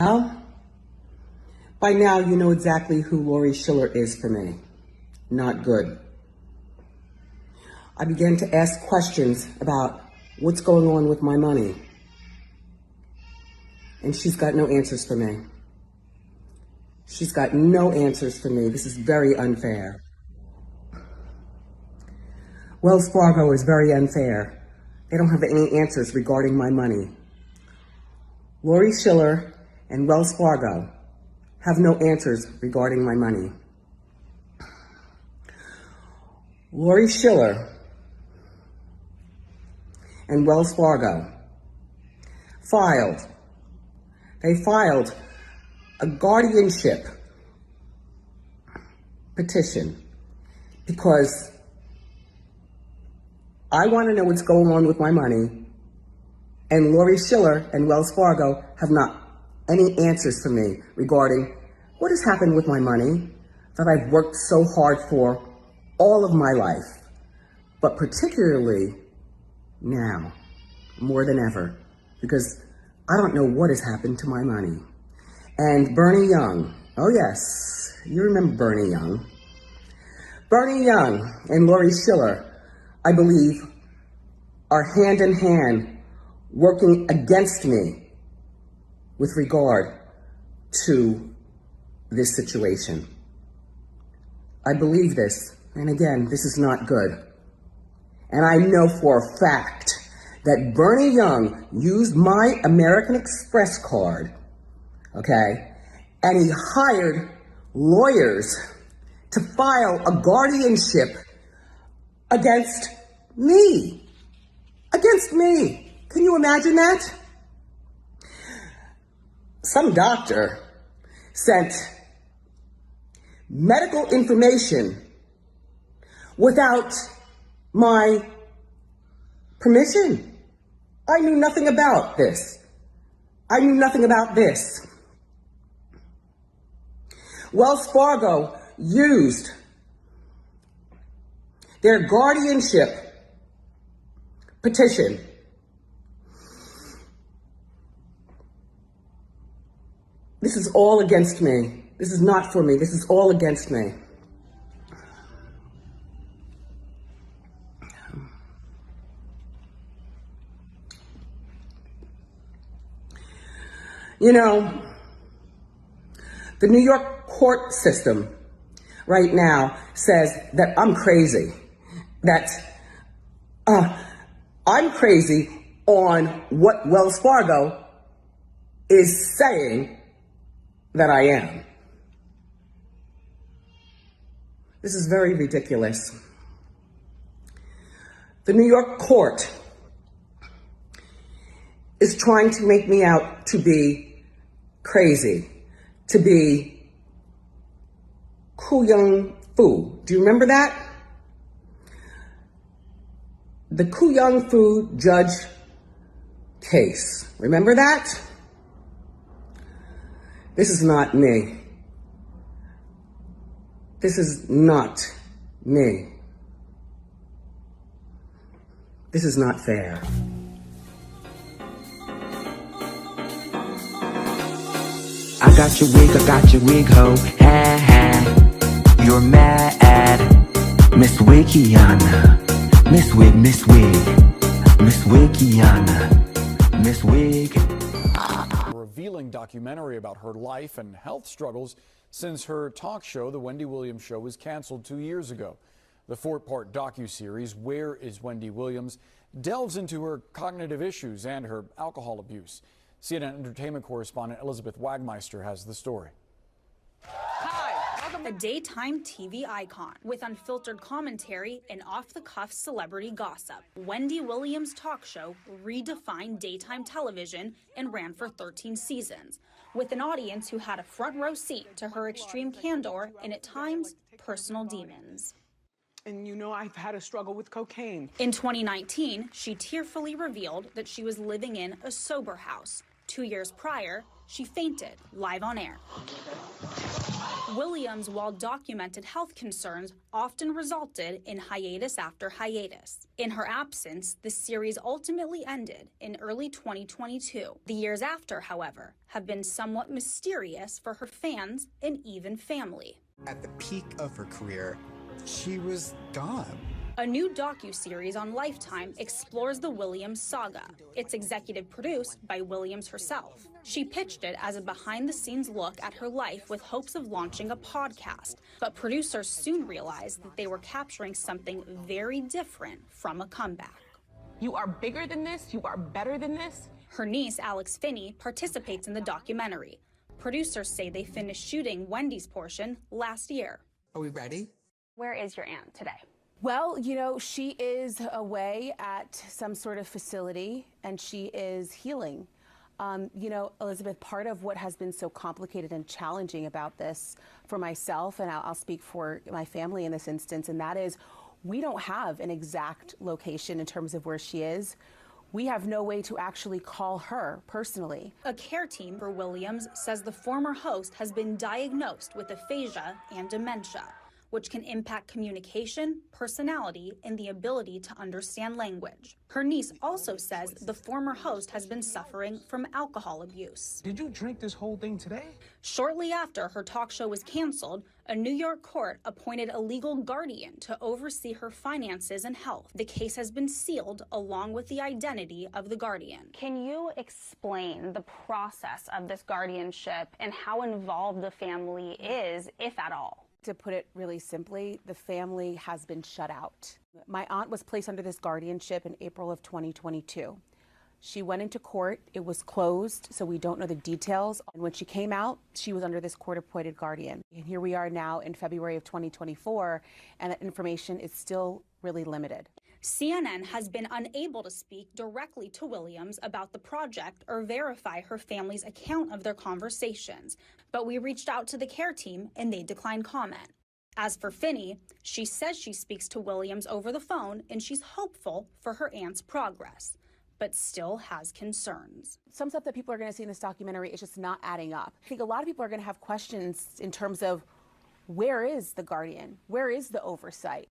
Well, by now you know exactly who Lori Schiller is for me. Not good. I began to ask questions about what's going on with my money. And she's got no answers for me. She's got no answers for me. This is very unfair. Wells Fargo is very unfair. They don't have any answers regarding my money. Lori Schiller and Wells Fargo have no answers regarding my money. Lori Schiller and Wells Fargo filed a guardianship petition because I want to know what's going on with my money, and Lori Schiller and Wells Fargo have not any answers for me regarding what has happened with my money that I've worked so hard for all of my life, but particularly now, more than ever, because I don't know what has happened to my money. And Bernie Young, oh yes, you remember Bernie Young. Bernie Young and Lori Schiller, I believe, are hand in hand working against me with regard to this situation. I believe this, and again, this is not good. And I know for a fact that Bernie Young used my American Express card, okay, and he hired lawyers to file a guardianship against me. Against me. Can you imagine that? Some doctor sent medical information without my permission. I knew nothing about this. I knew nothing about this. Wells Fargo used their guardianship petition This is all against me. This is not for me. This is all against me. You know, the New York court system right now says that I'm crazy, that I'm crazy on what Wells Fargo is saying that I am. This is very ridiculous. The New York court is trying to make me out to be crazy, to be Ku Young Fu. Do you remember that? The Ku Young Fu judge case. Remember that? This is not me. This is not me. This is not fair. I got your wig, ho, ha ha. You're mad, Miss Wikiana. Miss Wig, Miss Wikiana. Miss Wig. A revealing documentary about her life and health struggles since her talk show, The Wendy Williams Show, was canceled 2 years ago. The 4-part docuseries, Where is Wendy Williams?, delves into her cognitive issues and her alcohol abuse. CNN entertainment correspondent Elizabeth Wagmeister has the story. A daytime TV icon with unfiltered commentary and off-the-cuff celebrity gossip. Wendy Williams' talk show redefined daytime television and ran for 13 seasons, with an audience who had a front-row seat to her extreme candor and, at times, personal demons. And you know, I've had a struggle with cocaine. In 2019, she tearfully revealed that she was living in a sober house 2 years prior, she fainted live on air. Williams' well-documented health concerns often resulted in hiatus after hiatus. In her absence, the series ultimately ended in early 2022. The years after, however, have been somewhat mysterious for her fans and even family. At the peak of her career, she was gone. A new docuseries on Lifetime explores the Williams saga. It's executive produced by Williams herself. She pitched it as a behind-the-scenes look at her life with hopes of launching a podcast, but producers soon realized that they were capturing something very different from a comeback. You are bigger than this. You are better than this. Her niece, Alex Finney, participates in the documentary. Producers say they finished shooting Wendy's portion last year. Are we ready? Where is your aunt today? Well, you know, she is away at some sort of facility and she is healing. You know, Elizabeth, part of what has been so complicated and challenging about this for myself, and I'll speak for my family in this instance, and that is we don't have an exact location in terms of where she is. We have no way to actually call her personally. A care team for Williams says the former host has been diagnosed with aphasia and dementia, which can impact communication, personality, and the ability to understand language. Her niece also says the former host has been suffering from alcohol abuse. Did you drink this whole thing today? Shortly after her talk show was canceled, a New York court appointed a legal guardian to oversee her finances and health. The case has been sealed along with the identity of the guardian. Can you explain the process of this guardianship and how involved the family is, if at all? To put it really simply, the family has been shut out. My aunt was placed under this guardianship in April of 2022. She went into court, it was closed, so we don't know the details. And when she came out, she was under this court-appointed guardian. And here we are now in February of 2024, and that information is still really limited. CNN has been unable to speak directly to Williams about the project or verify her family's account of their conversations, but we reached out to the care team and they declined comment. As for Finney, she says she speaks to Williams over the phone and she's hopeful for her aunt's progress, but still has concerns. Some stuff that people are going to see in this documentary is just not adding up. I think a lot of people are going to have questions in terms of where is the guardian? Where is the oversight?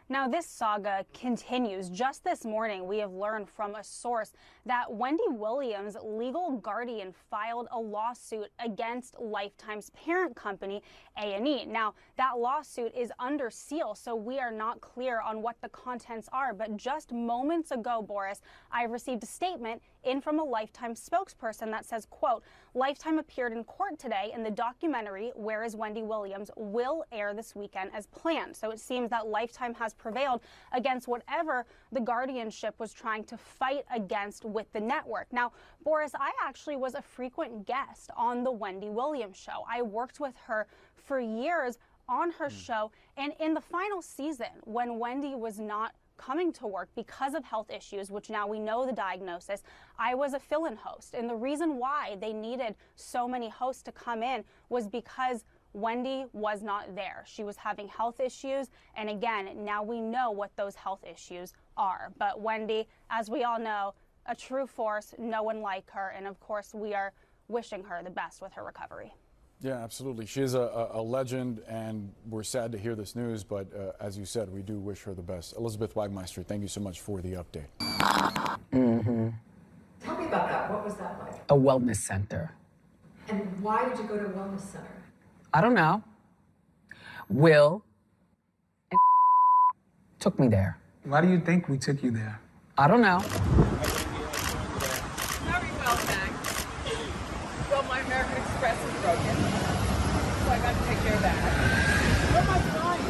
Now, this saga continues. Just this morning, we have learned from a source that Wendy Williams' legal guardian filed a lawsuit against Lifetime's parent company, A&E. Now, that lawsuit is under seal, so we are not clear on what the contents are. But just moments ago, Boris, I received a statement in from a Lifetime spokesperson that says, quote, Lifetime appeared in court today and the documentary, Where is Wendy Williams, will air this weekend as planned. So it seems that Lifetime has prevailed against whatever the guardianship was trying to fight against with the network. Now, Boris, I actually was a frequent guest on the Wendy Williams show. I worked with her for years on her show, and in the final season, when Wendy was not coming to work because of health issues, which now we know the diagnosis, I was a fill-in host. And the reason why they needed so many hosts to come in was because Wendy was not there. She was having health issues. And again, now we know what those health issues are. But Wendy, as we all know, a true force, no one like her. And of course, we are wishing her the best with her recovery. Yeah, absolutely. She is a legend, and we're sad to hear this news, but as you said, we do wish her the best. Elizabeth Wagmeister, thank you so much for the update. Mm-hmm. Tell me about that. What was that like? A wellness center. And why did you go to a wellness center? I don't know. Will and took me there. Why do you think we took you there? I don't know. Very well, thanks. Well, my American Express is broken, so I got to take care of that. Where am I flying?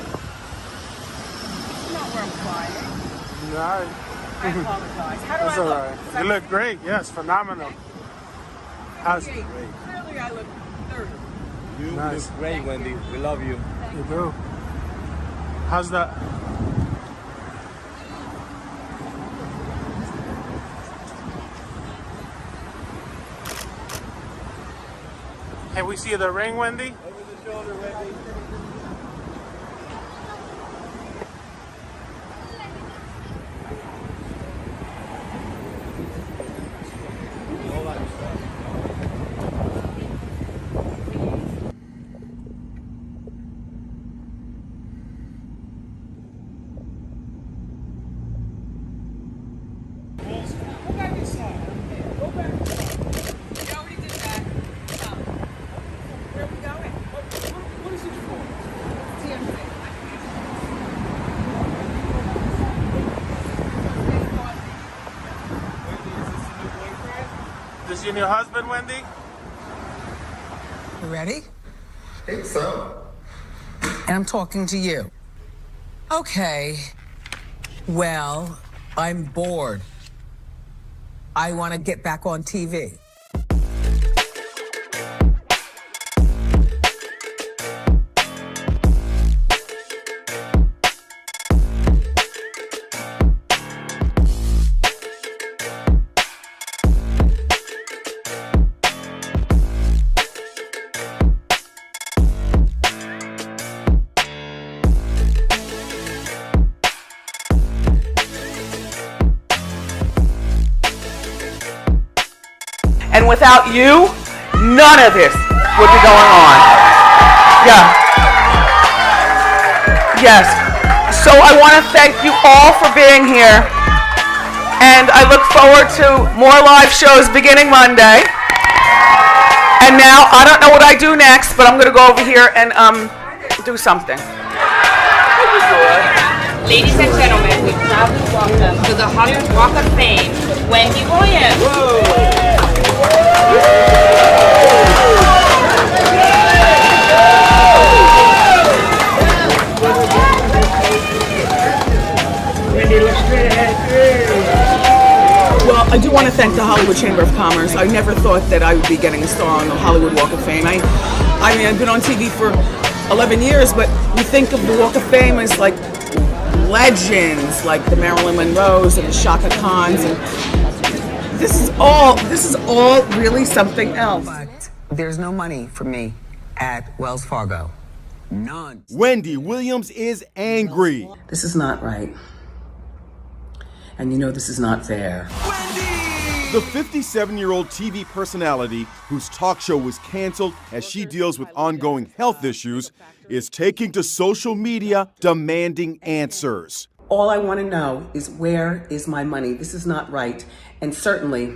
It's not where I'm flying. All right. I apologize. How do That's I all look? right. You look great. Yes, phenomenal. How's it? Clearly, I look 30. You Nice. look great, Wendy. We love you. You do. How's that? Hey, we see the ring, Wendy? Over the shoulder, Wendy. You already did that. Where are we going? What is it for? TMZ. Is this your new husband, Wendy? You ready? I think so. And I'm talking to you. Okay. Well, I'm bored. I want to get back on TV. And without you, none of this would be going on. Yeah. Yes. So I want to thank you all for being here. And I look forward to more live shows beginning Monday. And now, I don't know what I do next, but I'm going to go over here and do something. Ladies and gentlemen, we proudly welcome to the Hollywood Walk of Fame, Wendy Williams. Whoa. Well, I do want to thank the Hollywood Chamber of Commerce. I never thought that I would be getting a star on the Hollywood Walk of Fame. I mean, I've been on TV for 11 years, but you think of the Walk of Fame as like legends, like the Marilyn Monroes and the Shaka Khans, and this is all really something else. But there's no money for me at Wells Fargo. None. Wendy Williams is angry. This is not right. And you know this is not fair. The 57-year-old TV personality, whose talk show was canceled as she deals with ongoing health issues, is taking to social media demanding answers. All I want to know is, where is my money? This is not right. And certainly,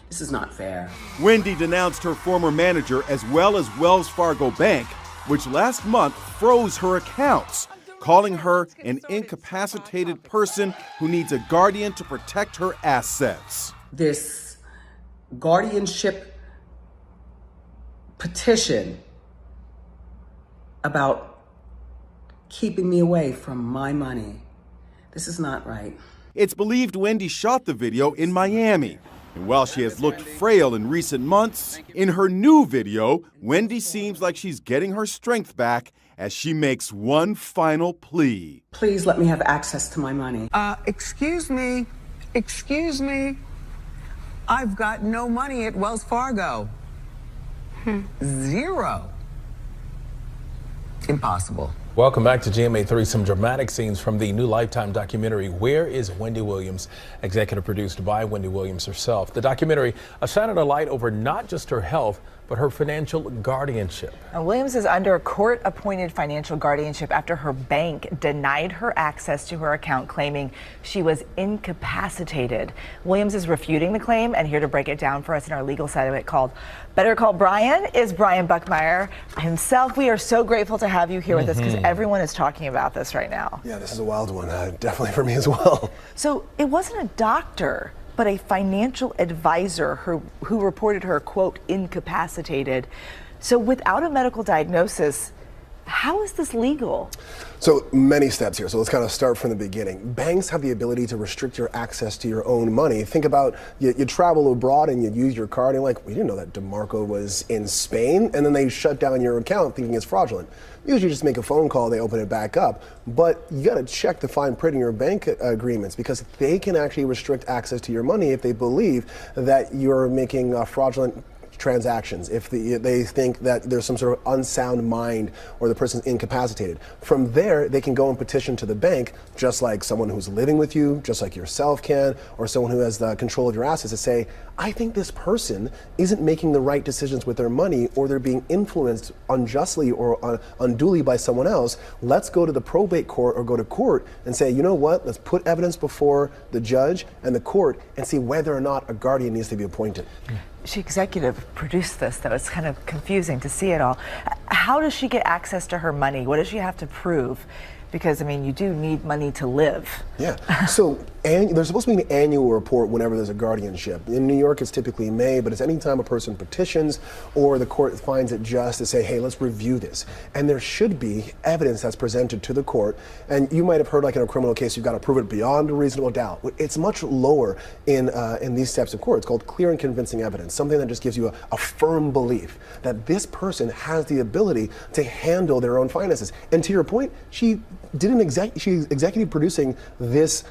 this is not fair. Wendy denounced her former manager as well as Wells Fargo Bank, which last month froze her accounts, calling her an incapacitated person who needs a guardian to protect her assets. This guardianship petition about keeping me away from my money. This is not right. It's believed Wendy shot the video in Miami. And while she has looked frail in recent months, in her new video, Wendy seems like she's getting her strength back as she makes one final plea. Please let me have access to my money. Excuse me. I've got no money at Wells Fargo. Zero. Impossible. Welcome back to GMA3. Some dramatic scenes from the new Lifetime documentary, Where is Wendy Williams? Executive produced by Wendy Williams herself. The documentary shined a light over not just her health, but her financial guardianship. Now, Williams is under court-appointed financial guardianship after her bank denied her access to her account, claiming she was incapacitated. Williams is refuting the claim, and here to break it down for us in our legal side of it called Better Call Brian is Brian Buckmeyer himself. We are so grateful to have you here with us because everyone is talking about this right now. Yeah, this is a wild one, definitely for me as well. So it wasn't a doctor, but a financial advisor who reported her, quote, incapacitated. So without a medical diagnosis, how is this legal? So many steps here. So let's kind of start from the beginning. Banks have the ability to restrict your access to your own money. Think about you travel abroad and you use your card and like, we didn't know that DeMarco was in Spain, and then they shut down your account thinking it's fraudulent. Usually just make a phone call, they open it back up. But you got to check the fine print in your bank agreements because they can actually restrict access to your money if they believe that you're making fraudulent transactions, if they think that there's some sort of unsound mind or the person's incapacitated. From there, they can go and petition to the bank, just like someone who's living with you, just like yourself can, or someone who has the control of your assets, to say, I think this person isn't making the right decisions with their money, or they're being influenced unjustly or unduly by someone else. Let's go to the probate court or go to court and say, you know what, let's put evidence before the judge and the court and see whether or not a guardian needs to be appointed. She executive produced this, though. It's kind of confusing to see it all. How does she get access to her money? What does she have to prove? Because, I mean, you do need money to live. Yeah. So there's supposed to be an annual report whenever there's a guardianship. In New York, it's typically May, but it's any time a person petitions or the court finds it just to say, hey, let's review this. And there should be evidence that's presented to the court. And you might have heard, like in a criminal case, you've got to prove it beyond a reasonable doubt. It's much lower in these types of court. It's called clear and convincing evidence, something that just gives you a firm belief that this person has the ability to handle their own finances. And to your point, she's executive producing this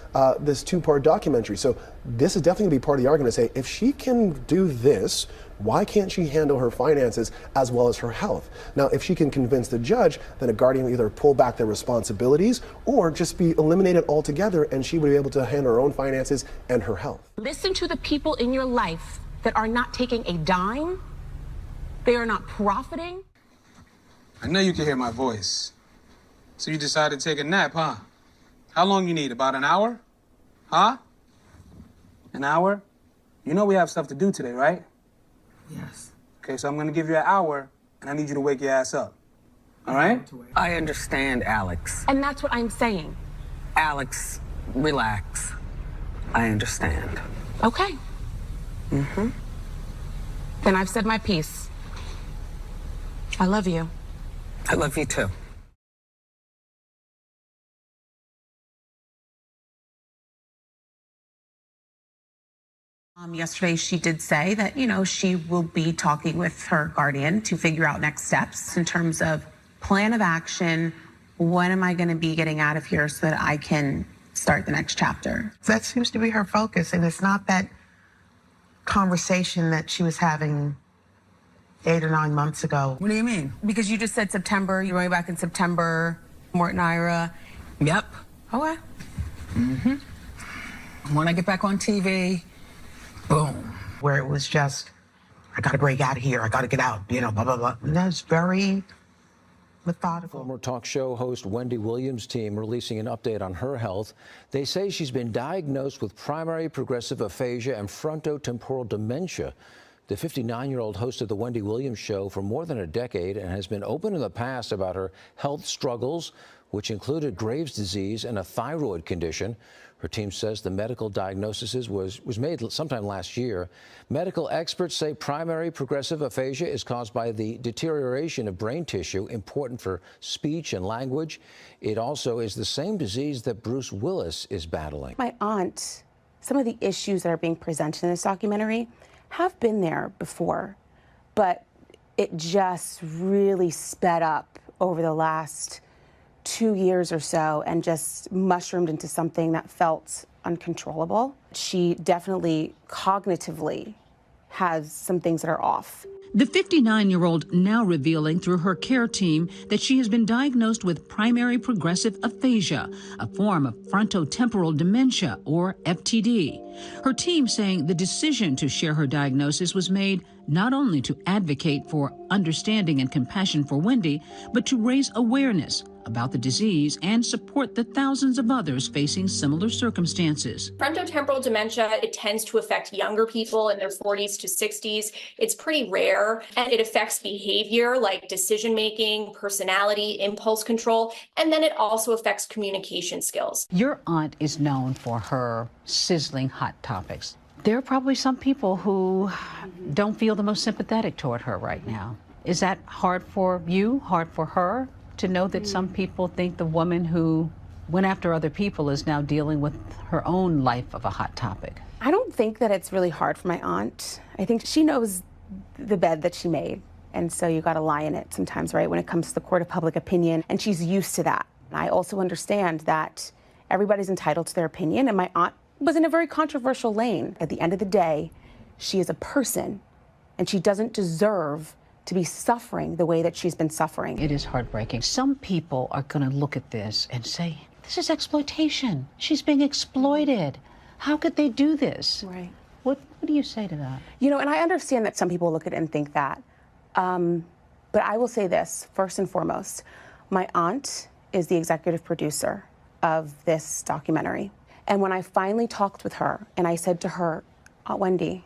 two-part documentary. So this is definitely going to be part of the argument to say, if she can do this, why can't she handle her finances as well as her health? Now, if she can convince the judge, then a guardian will either pull back their responsibilities or just be eliminated altogether, and she would be able to handle her own finances and her health. Listen to the people in your life that are not taking a dime. They are not profiting. I know you can hear my voice. So you decided to take a nap, huh? How long you need? About an hour? Huh? An hour? You know we have stuff to do today, right? Yes. Okay, so I'm gonna give you an hour, and I need you to wake your ass up. All right? I understand, Alex. And that's what I'm saying. Alex, relax. I understand. Okay. Mm-hmm. Then I've said my piece. I love you. I love you too. Yesterday, she did say that, she will be talking with her guardian to figure out next steps in terms of plan of action. When am I going to be getting out of here so that I can start the next chapter? That seems to be her focus, and it's not that conversation that she was having 8 or 9 months ago. What do you mean? Because you just said September, you're going back in September, Morton Ira. Yep. Okay. Mm-hmm. When I get back on TV, boom. Where it was just, I got to break out of here. I got to get out, blah, blah, blah. And that's very methodical. Former talk show host Wendy Williams' team releasing an update on her health. They say she's been diagnosed with primary progressive aphasia and frontotemporal dementia. The 59-year-old hosted the Wendy Williams show for more than a decade and has been open in the past about her health struggles, which included Graves' disease and a thyroid condition. Her team says the medical diagnosis was made sometime last year. Medical experts say primary progressive aphasia is caused by the deterioration of brain tissue important for speech and language. It also is the same disease that Bruce Willis is battling. My aunt, some of the issues that are being presented in this documentary have been there before, but it just really sped up over the last 2 years or so and just mushroomed into something that felt uncontrollable. She definitely cognitively has some things that are off. The 59-year-old now revealing through her care team that she has been diagnosed with primary progressive aphasia, a form of frontotemporal dementia, or FTD. Her team saying the decision to share her diagnosis was made not only to advocate for understanding and compassion for Wendy, but to raise awareness about the disease and support the thousands of others facing similar circumstances. Frontotemporal dementia, it tends to affect younger people in their 40s to 60s. It's pretty rare, and it affects behavior like decision-making, personality, impulse control, and then it also affects communication skills. Your aunt is known for her sizzling hot topics. There are probably some people who don't feel the most sympathetic toward her right now. Is that hard for you, hard for her? To know that some people think the woman who went after other people is now dealing with her own life of a hot topic? I don't think that it's really hard for my aunt. I think she knows the bed that she made. And so you got to lie in it sometimes, right, when it comes to the court of public opinion. And she's used to that. And I also understand that everybody's entitled to their opinion. And my aunt was in a very controversial lane. At the end of the day, she is a person and she doesn't deserve to be suffering the way that she's been suffering. It is heartbreaking. Some people are going to look at this and say, this is exploitation. She's being exploited. How could they do this? Right. What do you say to that? You know, and I understand that some people look at it and think that. But I will say this, first and foremost. My aunt is the executive producer of this documentary. And when I finally talked with her and I said to her, Aunt Wendy,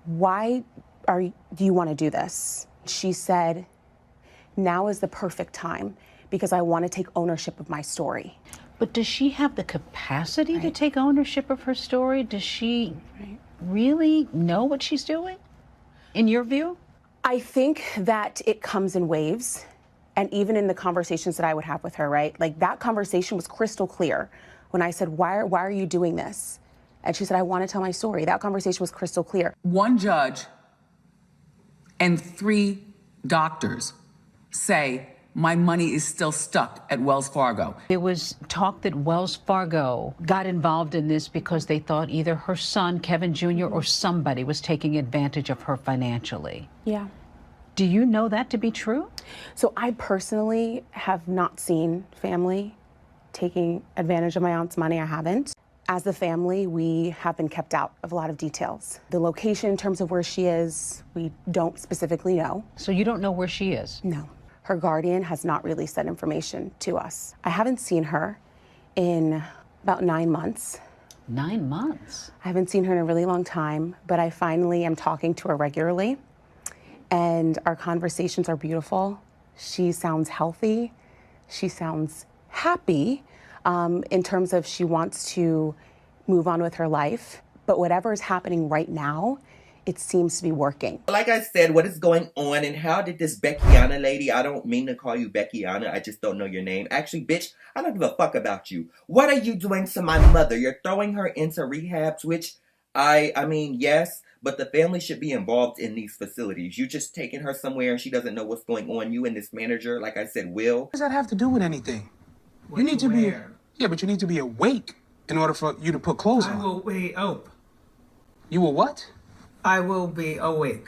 why do you want to do this? She said, now is the perfect time because I want to take ownership of my story. But does she have the capacity to take ownership of her story? Does she really know what she's doing, in your view? I think that it comes in waves. And even in the conversations that I would have with her, right? Like that conversation was crystal clear when I said, why are you doing this? And she said, I want to tell my story. That conversation was crystal clear. One judge and 3 doctors say my money is still stuck at Wells Fargo. There was talk that Wells Fargo got involved in this because they thought either her son, Kevin Jr., or somebody was taking advantage of her financially. Yeah. Do you know that to be true? So I personally have not seen family taking advantage of my aunt's money. I haven't. As a family, we have been kept out of a lot of details. The location in terms of where she is, we don't specifically know. So you don't know where she is? No. Her guardian has not released that information to us. I haven't seen her in about 9 months. 9 months? I haven't seen her in a really long time, but I finally am talking to her regularly. And our conversations are beautiful. She sounds healthy. She sounds happy in terms of she wants to move on with her life. But whatever is happening right now, it seems to be working. Like I said, what is going on and how did this Beckiana lady, I don't mean to call you Beckiana, I just don't know your name. Actually, bitch, I don't give a fuck about you. What are you doing to my mother? You're throwing her into rehabs, which I mean, yes, but the family should be involved in these facilities. You just taking her somewhere and she doesn't know what's going on. You and this manager, like I said, Will. What does that have to do with anything? You need to be, yeah, but you need to be awake in order for you to put clothes on. I will be up. You will what? I will be awake.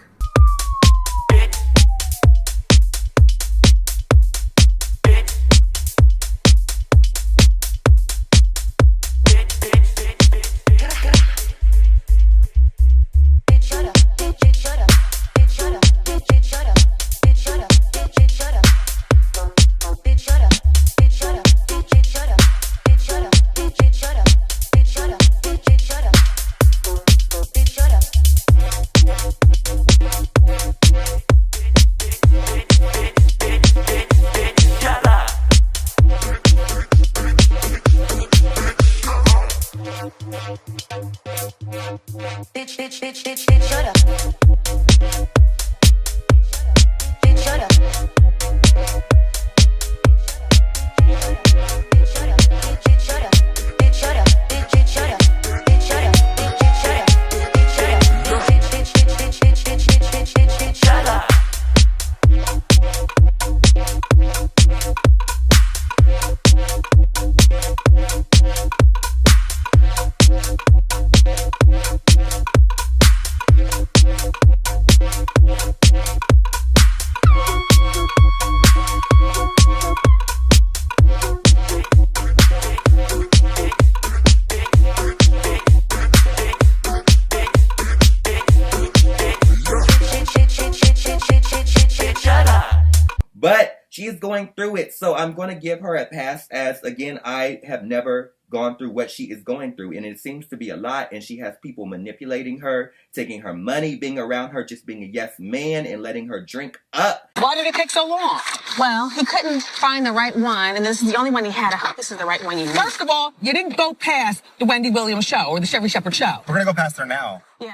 But she's going through it, so I'm going to give her a pass as, again, I have never gone through what she is going through, and it seems to be a lot, and she has people manipulating her, taking her money, being around her, just being a yes man, and letting her drink up. Why did it take so long? Well, he couldn't find the right one, and this is the only one he had. I hope this is the right one you need. First of all, you didn't go past the Wendy Williams show or the Sherry Shepherd show. We're gonna go past her now. Yeah.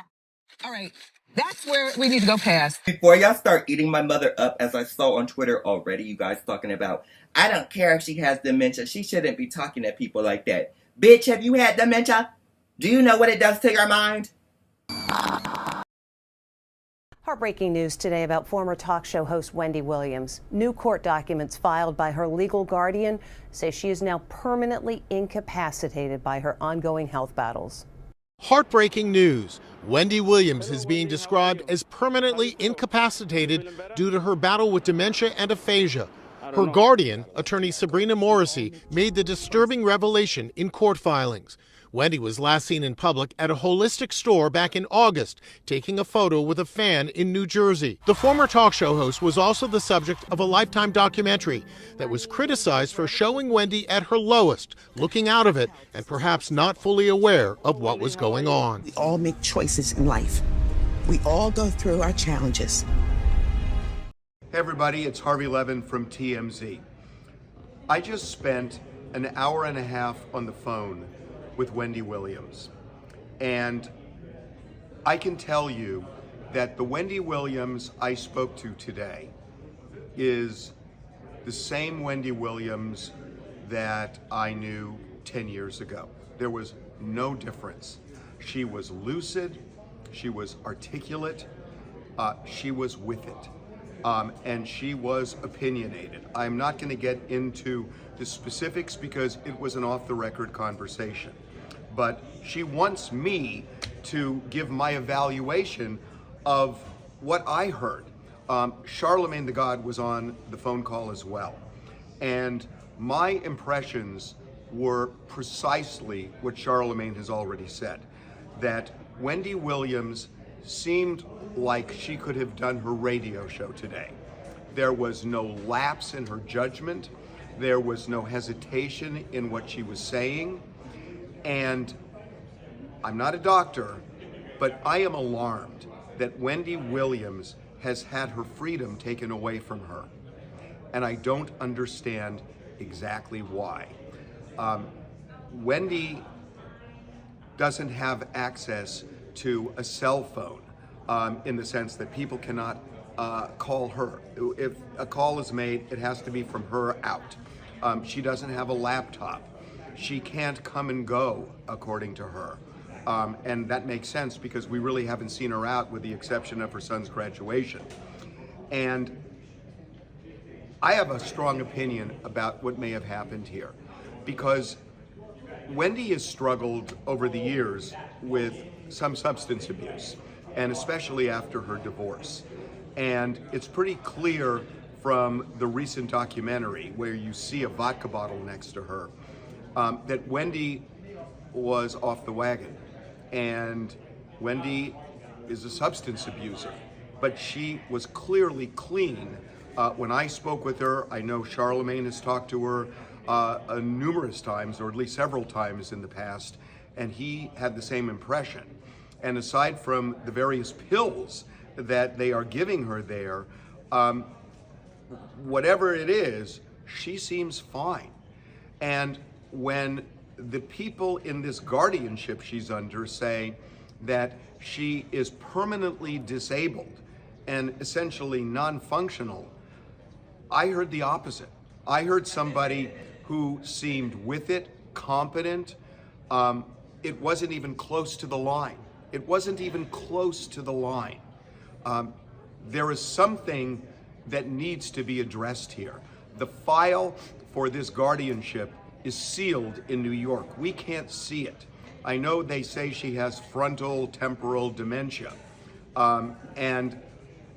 All right. That's where we need to go past. Before y'all start eating my mother up, as I saw on Twitter already, you guys talking about, I don't care if she has dementia. She shouldn't be talking to people like that. Bitch, have you had dementia? Do you know what it does to your mind? Heartbreaking news today about former talk show host Wendy Williams. New court documents filed by her legal guardian say she is now permanently incapacitated by her ongoing health battles. Heartbreaking news. Wendy Williams is being described as permanently incapacitated due to her battle with dementia and aphasia. Her guardian, attorney Sabrina Morrissey, made the disturbing revelation in court filings. Wendy was last seen in public at a holistic store back in August, taking a photo with a fan in New Jersey. The former talk show host was also the subject of a Lifetime documentary that was criticized for showing Wendy at her lowest, looking out of it, and perhaps not fully aware of what was going on. We all make choices in life. We all go through our challenges. Hey everybody, it's Harvey Levin from TMZ. I just spent an hour and a half on the phone with Wendy Williams. And I can tell you that the Wendy Williams I spoke to today is the same Wendy Williams that I knew 10 years ago. There was no difference. She was lucid, she was articulate, she was with it. And she was opinionated. I'm not going to get into the specifics because it was an off-the-record conversation. But she wants me to give my evaluation of what I heard. Charlemagne the God was on the phone call as well. And my impressions were precisely what Charlemagne has already said, that Wendy Williams seemed like she could have done her radio show today. There was no lapse in her judgment. There was no hesitation in what she was saying. And I'm not a doctor, but I am alarmed that Wendy Williams has had her freedom taken away from her. And I don't understand exactly why. Wendy doesn't have access to a cell phone in the sense that people cannot call her. If a call is made, it has to be from her out. She doesn't have a laptop. She can't come and go, according to her. And that makes sense because we really haven't seen her out with the exception of her son's graduation. And I have a strong opinion about what may have happened here because Wendy has struggled over the years with some substance abuse, and especially after her divorce. And it's pretty clear from the recent documentary where you see a vodka bottle next to her that Wendy was off the wagon. And Wendy is a substance abuser, but she was clearly clean. When I spoke with her, I know Charlemagne has talked to her numerous times, or at least several times in the past, and he had the same impression. And aside from the various pills that they are giving her there, whatever it is, she seems fine. And when the people in this guardianship she's under say that she is permanently disabled and essentially non-functional, I heard the opposite. I heard somebody who seemed with it, competent. It wasn't even close to the line. It wasn't even close to the line. There is something that needs to be addressed here. The file for this guardianship is sealed in New York. We can't see it. I know they say she has frontal temporal dementia, and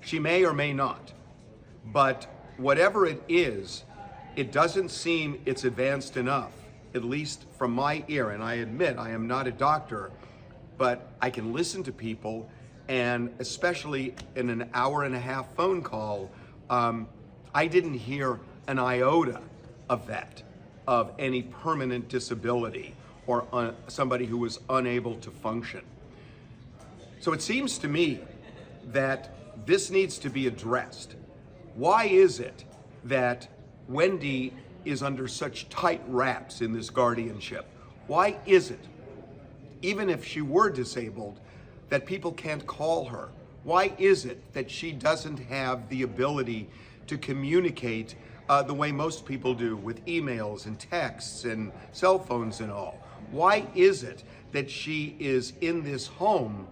she may or may not. But whatever it is, it doesn't seem it's advanced enough, at least from my ear. And I admit I am not a doctor, but I can listen to people, and especially in an hour and a half phone call, I didn't hear an iota of that, of any permanent disability or somebody who was unable to function. So it seems to me that this needs to be addressed. Why is it that Wendy is under such tight wraps in this guardianship? Why is it, even if she were disabled, that people can't call her? Why is it that she doesn't have the ability to communicate the way most people do with emails and texts and cell phones and all? Why is it that she is in this home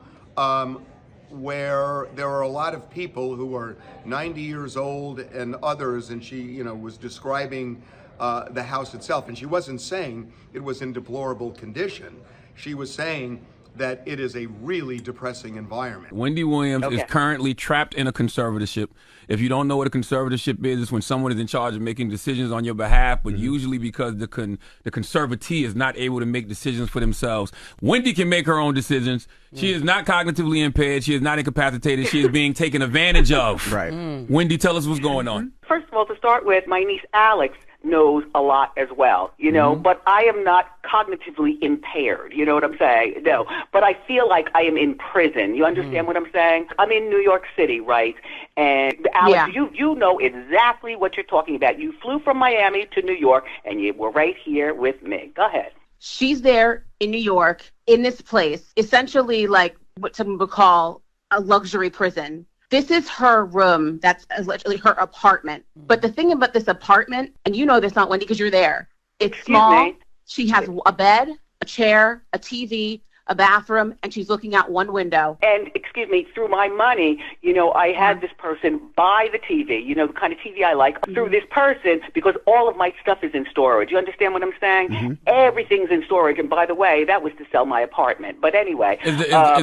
where there are a lot of people who are 90 years old and others, and she, was describing the house itself, and she wasn't saying it was in deplorable condition. She was saying that it is a really depressing environment. Wendy Williams is currently trapped in a conservatorship. If you don't know what a conservatorship is, it's when someone is in charge of making decisions on your behalf, but usually because the conservatee is not able to make decisions for themselves. Wendy can make her own decisions. She is not cognitively impaired. She is not incapacitated. She is being taken advantage of. Right. Wendy, tell us what's going on. First of all, to start with, my niece Alex knows a lot as well, you know, but I am not cognitively impaired, you know what I'm saying? No, but I feel like I am in prison. You understand what I'm saying? I'm in New York City, right? And Alex, you know exactly what you're talking about. You flew from Miami to New York, and you were right here with me. Go ahead. She's there in New York, in this place, essentially like what some would call a luxury prison. This is her room. That's literally her apartment. But the thing about this apartment, and you know this, not Wendy, because you're there, it's small. She has a bed, a chair, a TV, a bathroom, and she's looking out one window. And, excuse me, through my money, you know, I had this person buy the TV, you know, the kind of TV I like, through this person, because all of my stuff is in storage. You understand what I'm saying? Everything's in storage. And by the way, that was to sell my apartment. But anyway. Is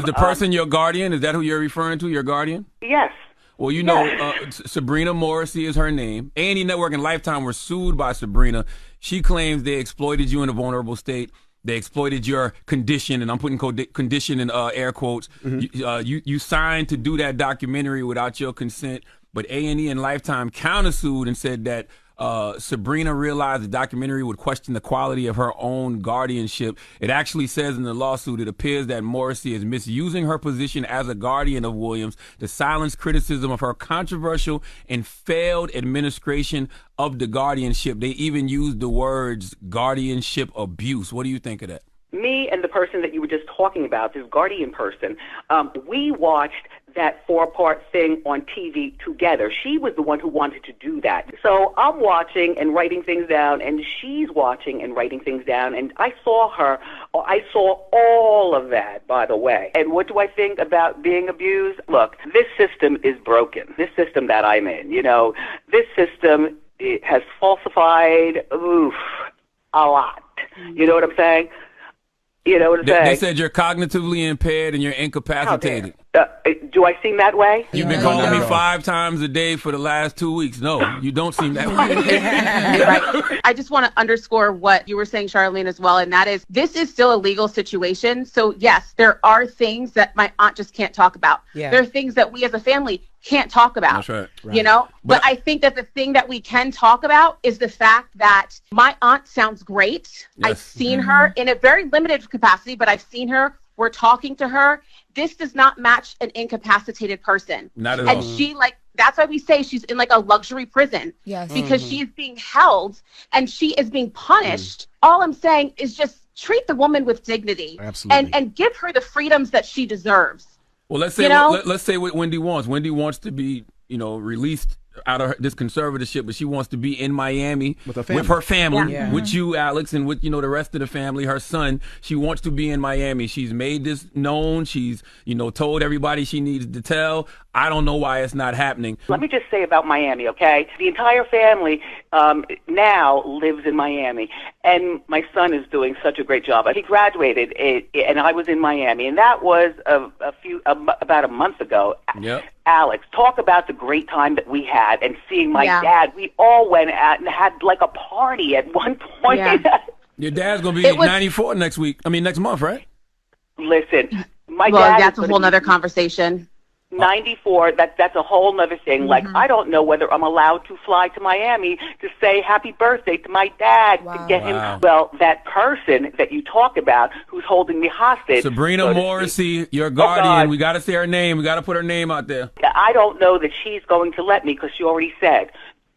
the person your guardian? Is that who you're referring to, your guardian? Yes. Well, you know, Sabrina Morrissey is her name. A&E Network and Lifetime were sued by Sabrina. She claims they exploited you in a vulnerable state. They exploited your condition, and I'm putting condition in air quotes. You signed to do that documentary without your consent, but A&E and Lifetime countersued and said that Sabrina realized the documentary would question the quality of her own guardianship. It actually says in the lawsuit, it appears that Morrissey is misusing her position as a guardian of Williams to silence criticism of her controversial and failed administration of the guardianship. They even used the words guardianship abuse. What do you think of that? Me and the person that you were just talking about, this guardian person, we watched that 4-part thing on TV together. She was the one who wanted to do that. So I'm watching and writing things down, and she's watching and writing things down, and I saw all of that, by the way. And what do I think about being abused? Look, this system is broken. This system that I'm in, you know, this system has falsified, a lot. You know what I'm saying? You know what I'm saying? They said you're cognitively impaired and you're incapacitated. Do I seem that way? You've been calling me 5 times a day for the last 2 weeks. No, you don't seem that way. Right. I just want to underscore what you were saying, Charlene, as well, and that is this is still a legal situation. So, yes, there are things that my aunt just can't talk about. Yeah. There are things that we as a family can't talk about. That's right. You know? But I think that the thing that we can talk about is the fact that my aunt sounds great. Yes. I've seen her in a very limited capacity, but I've seen her. We're talking to her. This does not match an incapacitated person. Not at all. all. And she, that's why we say she's in like a luxury prison. Yes. Because she is being held and she is being punished. All I'm saying is just treat the woman with dignity. Absolutely. And give her the freedoms that she deserves. Well, let's say let's say what Wendy wants. Wendy wants to be, released out of this conservatorship, but she wants to be in Miami with her family, with you, Alex, and with the rest of the family, her son. She wants to be in Miami. She's made this known. She's told everybody she needs to tell. I don't know why it's not happening. Let me just say about Miami, okay? The entire family now lives in Miami, and my son is doing such a great job. He graduated, and I was in Miami, and that was about a month ago. Yep. Alex, talk about the great time that we had and seeing my dad. We all went out and had like a party at one point. Yeah. Your dad's going to be 94 next month, right? Listen, my well, dad that's a whole nother conversation. 94, that's a whole nother thing. Mm-hmm. Like, I don't know whether I'm allowed to fly to Miami to say happy birthday to my dad, to get him, well, that person that you talk about who's holding me hostage. Sabrina Morrissey, your guardian. We got to say her name. We got to put her name out there. I don't know that she's going to let me because she already said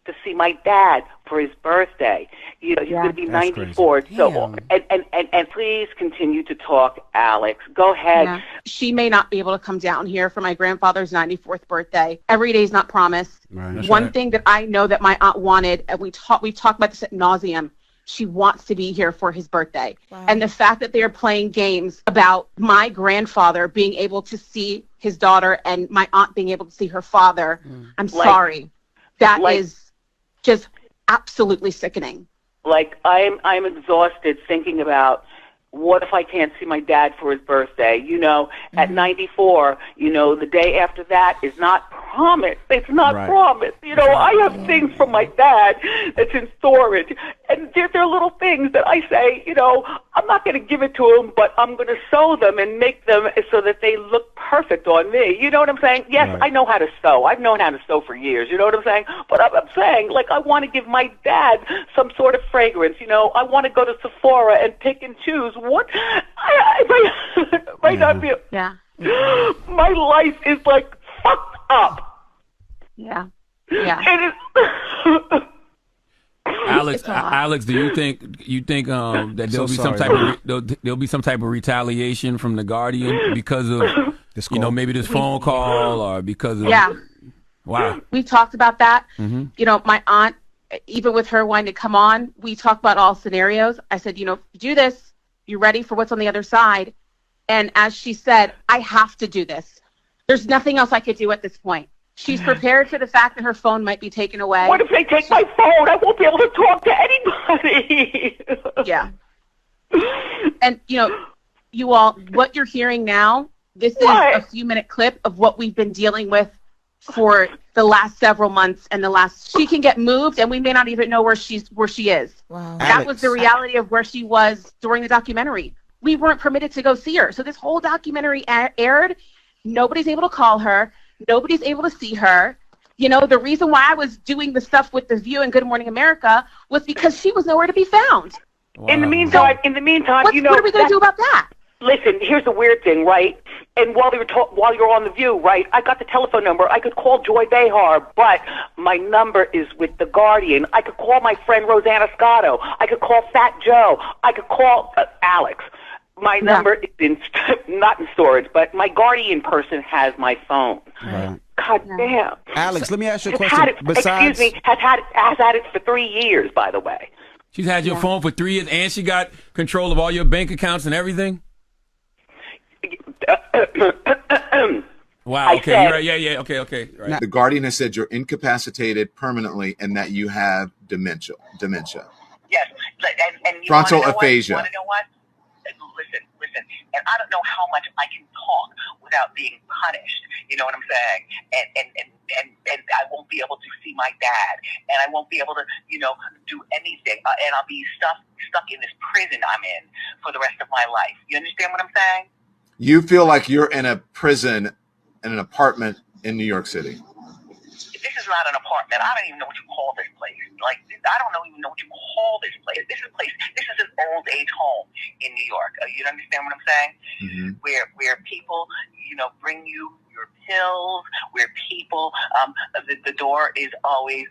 to see my dad for his birthday. He's going to be 94. So, and please continue to talk, Alex. Go ahead. Yeah. She may not be able to come down here for my grandfather's 94th birthday. Every day is not promised. Right. One thing that I know that my aunt wanted, and we've talked about this ad nauseum, she wants to be here for his birthday. Wow. And the fact that they are playing games about my grandfather being able to see his daughter and my aunt being able to see her father, I'm sorry. That is just absolutely sickening. Like, I'm exhausted thinking about what if I can't see my dad for his birthday? You know, at 94, you know, the day after that is not promised. It's not promised. You know, I have things from my dad that's in storage. And there are little things that I say, you know, I'm not going to give it to him, but I'm going to sew them and make them so that they look perfect on me. You know what I'm saying? Yes, I know how to sew. I've known how to sew for years. You know what I'm saying? But I'm saying, like, I want to give my dad some sort of fragrance. You know, I want to go to Sephora and pick and choose. What? I might not be. Yeah. My life is like fucked up. Yeah. Yeah. It is. Alex, do you think that there'll be some type of retaliation from the Guardian because of you know, maybe this phone call or because of wow. We talked about that. Mm-hmm. You know, my aunt, even with her wanting to come on, we talked about all scenarios. I said, you know, do this. You're ready for what's on the other side. And as she said, I have to do this. There's nothing else I could do at this point. She's prepared for the fact that her phone might be taken away. What if they take my phone? I won't be able to talk to anybody. Yeah. And, you know, you all, what you're hearing now, this is a few-minute clip of what we've been dealing with for the last several months and she can get moved and we may not even know where she is. Wow. That was the reality of where she was during the documentary. We weren't permitted to go see her. So this whole documentary aired. Nobody's able to call her. Nobody's able to see her. You know, the reason why I was doing the stuff with The View and Good Morning America was because she was nowhere to be found. Wow. In the meantime, you know, what are we going to do about that? Listen, here's the weird thing, right? And while you're on The View, right, I got the telephone number. I could call Joy Behar, but my number is with The Guardian. I could call my friend Rosanna Scotto. I could call Fat Joe. I could call Alex. My number is not in storage, but my Guardian person has my phone. Right. God damn. Alex, let me ask you a question. Has had it for 3 years, by the way. She's had your phone for 3 years, and she got control of all your bank accounts and everything? Wow, okay, you're right. Yeah, okay. Right. The Guardian has said you're incapacitated permanently and that you have dementia. Yes, and you frontal wanna know aphasia. You want to know what? Listen, and I don't know how much I can talk without being punished. You know what I'm saying? And I won't be able to see my dad, and I won't be able to, you know, do anything, and I'll be stuck in this prison I'm in for the rest of my life. You understand what I'm saying? You feel like you're in a prison in an apartment in New York City. This is not an apartment. I don't even know what you call this place. Like, I don't even know what you call this place. This is an old age home in New York. You understand what I'm saying? Mm-hmm. Where people, you know, bring you your pills, where people, the door is always,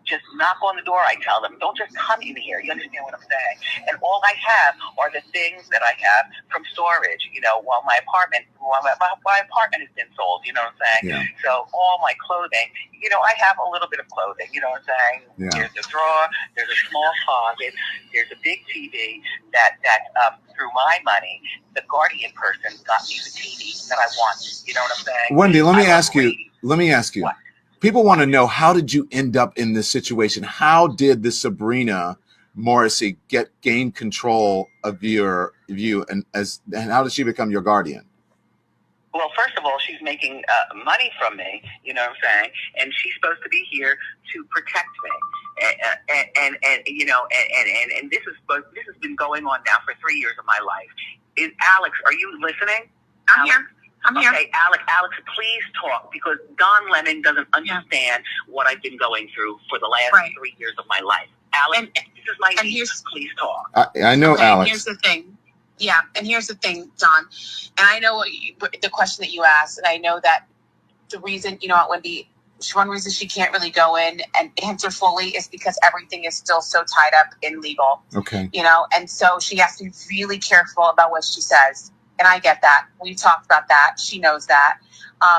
just knock on the door, I tell them. Don't just come in here. You understand what I'm saying? And all I have are the things that I have from storage, you know, while my apartment has been sold, you know what I'm saying? Yeah. So all my clothing, you know, I have a little bit of clothing, you know what I'm saying? Yeah. There's a drawer, there's a small closet, there's a big TV that through my money, the Guardian person got me the TV that I want. You know what I'm saying? Wendy, let me ask you. What? People want to know, how did you end up in this situation? How did the Sabrina Morrissey gain control of you, and how did she become your guardian? Well, first of all, she's making money from me, you know what I'm saying? And she's supposed to be here to protect me. And you know, and this has been going on now for 3 years of my life. Alex, are you listening? I'm here. Okay, Alex, please talk, because Don Lemon doesn't understand what I've been going through for the last 3 years of my life. Alex, this is my niece. Please talk. I know, okay, Alex. Here's the thing. Yeah, and here's the thing, Don. And I know the question that you asked, and I know that the reason, you know what, Wendy, one reason she can't really go in and answer fully is because everything is still so tied up in legal. Okay. You know, and so she has to be really careful about what she says. And I get that. We talked about that. She knows that.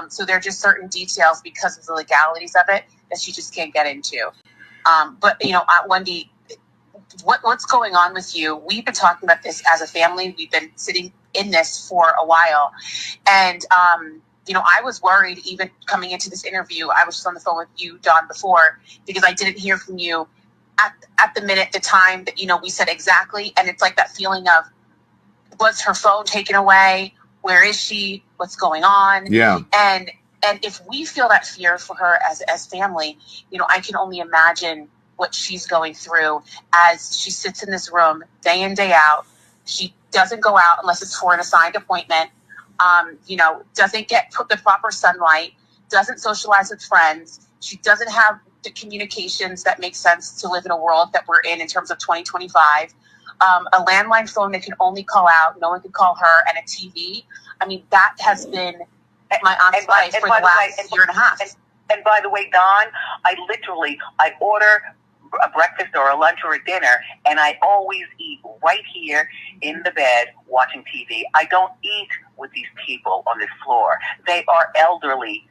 So there are just certain details because of the legalities of it that she just can't get into. But, you know, Wendy, what's going on with you? We've been talking about this as a family. We've been sitting in this for a while. And, you know, I was worried even coming into this interview. I was just on the phone with you, Don, before, because I didn't hear from you at the minute, the time that, you know, we said exactly. And it's like that feeling of, Was her phone taken away? Where is she? What's going on? Yeah. And if we feel that fear for her as family, you know, I can only imagine what she's going through as she sits in this room day in, day out. She doesn't go out unless it's for an assigned appointment. You know, doesn't get the proper sunlight, doesn't socialize with friends. She doesn't have the communications that make sense to live in a world that we're in terms of 2025. A landline phone that can only call out, no one can call her, and a TV. I mean, that has been my aunt's life for the last year and a half. And by the way, Don, I order a breakfast or a lunch or a dinner, and I always eat right here in the bed watching TV. I don't eat with these people on this floor. They are elderly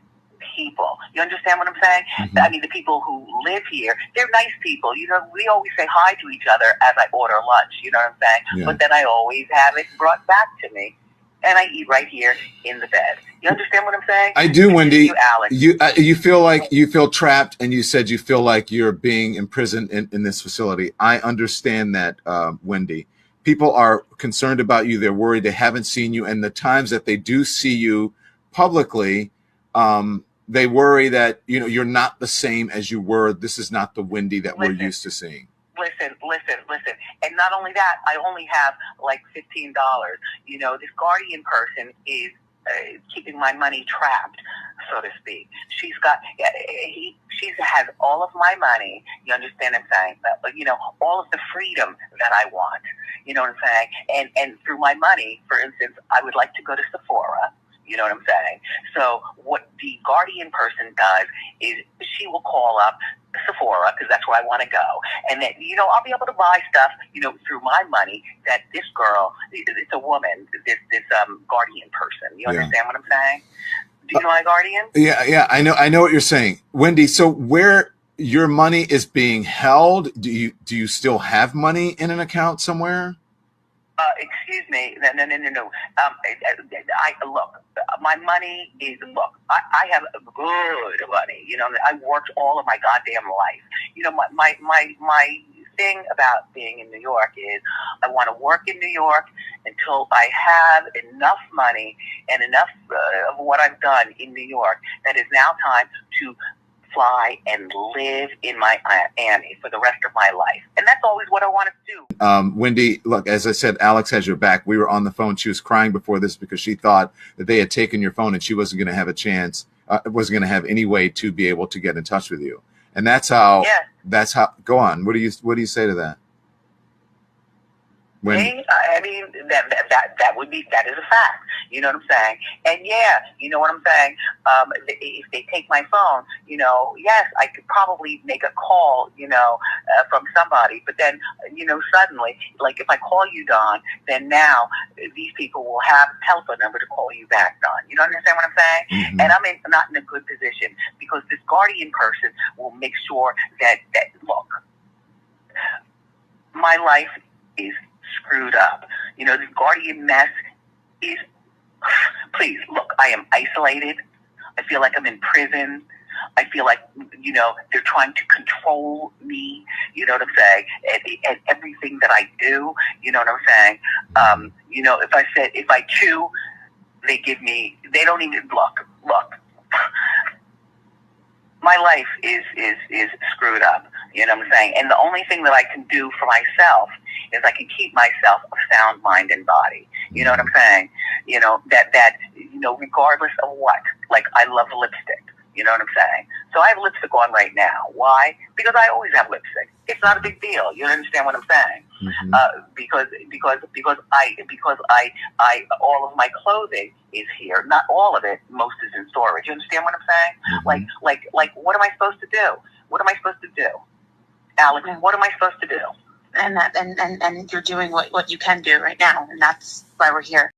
people. You understand what I'm saying? Mm-hmm. I mean, the people who live here, they're nice people. You know, we always say hi to each other as I order lunch. You know what I'm saying? Yeah. But then I always have it brought back to me, and I eat right here in the bed. You understand what I'm saying? I do, Wendy. You, Alex. You feel like you feel trapped, and you said you feel like you're being imprisoned in this facility. I understand that, Wendy. People are concerned about you. They're worried. They haven't seen you, and the times that they do see you publicly, they worry that you're not the same as you were. This is not the Wendy that we're used to seeing. Listen. And not only that, I only have like $15. You know, this guardian person is keeping my money trapped, so to speak. She has all of my money. You understand what I'm saying? But, you know, all of the freedom that I want. You know what I'm saying? And through my money, for instance, I would like to go to Sephora. You know what I'm saying? So what the guardian person does is she will call up Sephora, because that's where I want to go. And then, you know, I'll be able to buy stuff, you know, through my money that this girl, it's a woman, this guardian person. You understand what I'm saying? Do you know my guardian? Yeah, I know what you're saying. Wendy, so where your money is being held, do you still have money in an account somewhere? Excuse me. No. Look, my money is, I have good money. You know, I worked all of my goddamn life. You know, my thing about being in New York is I want to work in New York until I have enough money and enough of what I've done in New York that is now time to fly and live in Miami for the rest of my life. And that's always what I wanted to do. Wendy, look, as I said, Alex has your back. We were on the phone. She was crying before this because she thought that they had taken your phone and she wasn't going to have a chance, wasn't going to have any way to be able to get in touch with you. And that's how, go on. What do you say to that? I mean, that is a fact. You know what I'm saying? And yeah, you know what I'm saying? If they take my phone, you know, yes, I could probably make a call, you know, from somebody. But then, you know, suddenly, like if I call you, Don, then now these people will have a telephone number to call you back, Don. You don't understand what I'm saying? Mm-hmm. And I'm not in a good position because this guardian person will make sure that look, my life is screwed up. You know, this guardian mess is, please, look, I am isolated. I feel like I'm in prison. I feel like, you know, they're trying to control me, you know what I'm saying, and everything that I do, you know what I'm saying. You know, if I chew, they don't even, look. My life is screwed up, you know what I'm saying? And the only thing that I can do for myself is I can keep myself of sound mind and body. You know what I'm saying? You know, that you know, regardless of what, like I love lipstick. You know what I'm saying? So I have lipstick on right now. Why? Because I always have lipstick. It's not a big deal. You understand what I'm saying? Mm-hmm. Because I all of my clothing is here. Not all of it. Most is in storage. You understand what I'm saying? Mm-hmm. Like what am I supposed to do? What am I supposed to do? Alex, what am I supposed to do? And you're doing what you can do right now, and that's why we're here.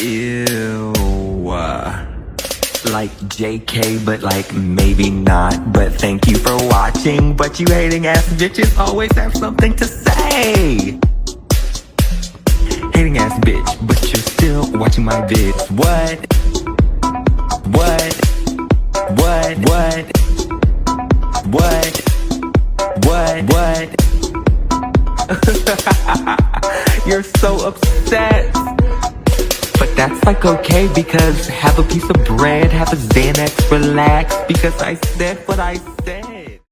Ew. Like JK, but like maybe not. But thank you for watching. But you hating ass bitches always have something to say. Hating ass bitch, but you're still watching my vids. What? What? You're so upset. But that's like okay, because have a piece of bread, have a Xanax, relax, because I said what I said.